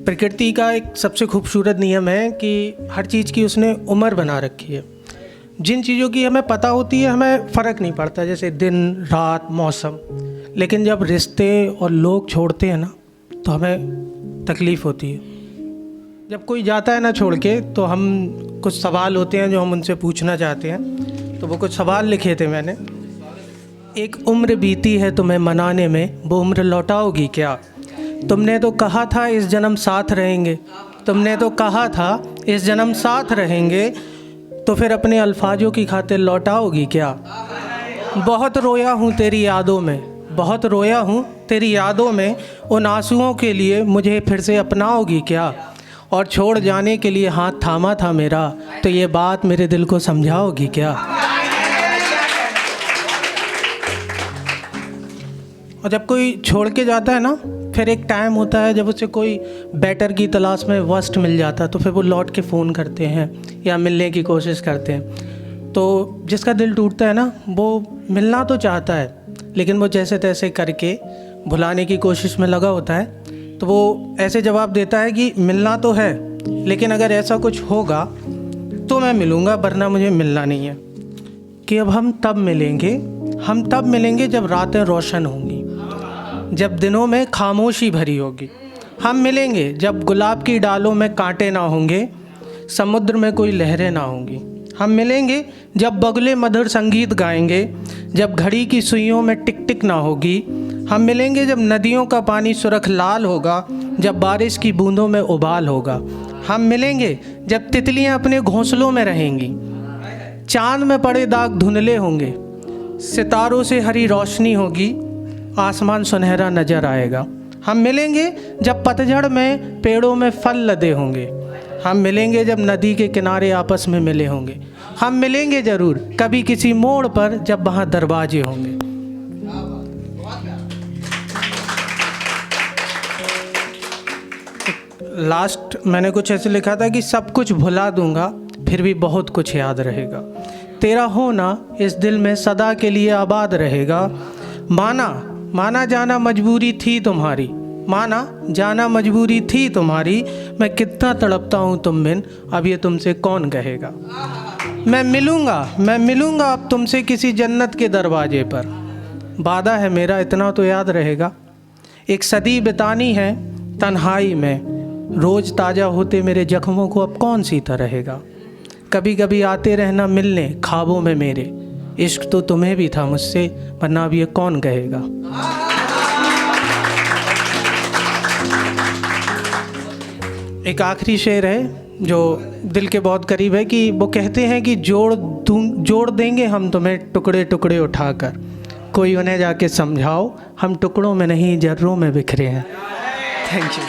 प्रकृति का एक सबसे खूबसूरत नियम है कि हर चीज़ की उसने उम्र बना रखी है। जिन चीज़ों की हमें पता होती है हमें फ़र्क नहीं पड़ता, जैसे दिन रात मौसम, लेकिन जब रिश्ते और लोग छोड़ते हैं ना तो हमें तकलीफ़ होती है। जब कोई जाता है ना छोड़ के तो हम कुछ सवाल होते हैं जो हम उनसे पूछना चाहते हैं, तो वो कुछ सवाल लिखे थे मैंने। एक उम्र बीती है तुम्हें मनाने में, वो उम्र लौटाओगी क्या? तुमने तो कहा था इस जन्म साथ रहेंगे, तुमने तो कहा था इस जन्म साथ रहेंगे, तो फिर अपने अल्फाजों की खातिर लौटाओगी क्या? बहुत रोया हूँ तेरी यादों में, बहुत रोया हूँ तेरी यादों में, उन आंसुओं के लिए मुझे फिर से अपनाओगी क्या? और छोड़ जाने के लिए हाथ थामा था मेरा, तो ये बात मेरे दिल को समझाओगी क्या? और जब कोई छोड़ के जाता है ना, फिर एक टाइम होता है जब उसे कोई बेटर की तलाश में वर्स्ट मिल जाता है, तो फिर वो लौट के फ़ोन करते हैं या मिलने की कोशिश करते हैं। तो जिसका दिल टूटता है ना, वो मिलना तो चाहता है, लेकिन वो जैसे तैसे करके भुलाने की कोशिश में लगा होता है। तो वो ऐसे जवाब देता है कि मिलना तो है, लेकिन अगर ऐसा कुछ होगा तो मैं मिलूँगा, वरना मुझे मिलना नहीं है। कि अब हम तब मिलेंगे जब रातें रोशन होंगी, जब दिनों में खामोशी भरी होगी। हम मिलेंगे जब गुलाब की डालों में कांटे ना होंगे, समुद्र में कोई लहरें ना होंगी। हम मिलेंगे जब बगुले मधुर संगीत गाएंगे, जब घड़ी की सुइयों में टिक टिक ना होगी। हम मिलेंगे जब नदियों का पानी सुर्ख लाल होगा, जब बारिश की बूंदों में उबाल होगा। हम मिलेंगे जब तितलियां अपने घोंसलों में रहेंगी, चांद में पड़े दाग धुंधले होंगे, सितारों से हरी रोशनी होगी, आसमान सुनहरा नजर आएगा। हम मिलेंगे जब पतझड़ में पेड़ों में फल लदे होंगे। हम मिलेंगे जब नदी के किनारे आपस में मिले होंगे। हम मिलेंगे ज़रूर कभी किसी मोड़ पर, जब वहाँ दरवाजे होंगे। लास्ट मैंने कुछ ऐसे लिखा था कि सब कुछ भुला दूंगा, फिर भी बहुत कुछ याद रहेगा। तेरा होना इस दिल में सदा के लिए आबाद रहेगा। माना जाना मजबूरी थी तुम्हारी, माना जाना मजबूरी थी तुम्हारी, मैं कितना तड़पता हूँ तुम बिन, अब ये तुमसे कौन कहेगा। मैं मिलूँगा अब तुमसे किसी जन्नत के दरवाजे पर, वादा है मेरा इतना तो याद रहेगा। एक सदी बितानी है तन्हाई में, रोज़ ताज़ा होते मेरे जख्मों को अब कौन सीता रहेगा। कभी कभी आते रहना मिलने ख्वाबों में मेरे, इश्क तो तुम्हें भी था मुझसे, वरना अब ये कौन कहेगा। एक आखिरी शेर है जो दिल के बहुत करीब है कि वो कहते हैं कि जोड़ देंगे हम तुम्हें टुकड़े टुकड़े उठाकर, कोई उन्हें जाके समझाओ हम टुकड़ों में नहीं जर्रों में बिखरे हैं। Thank you.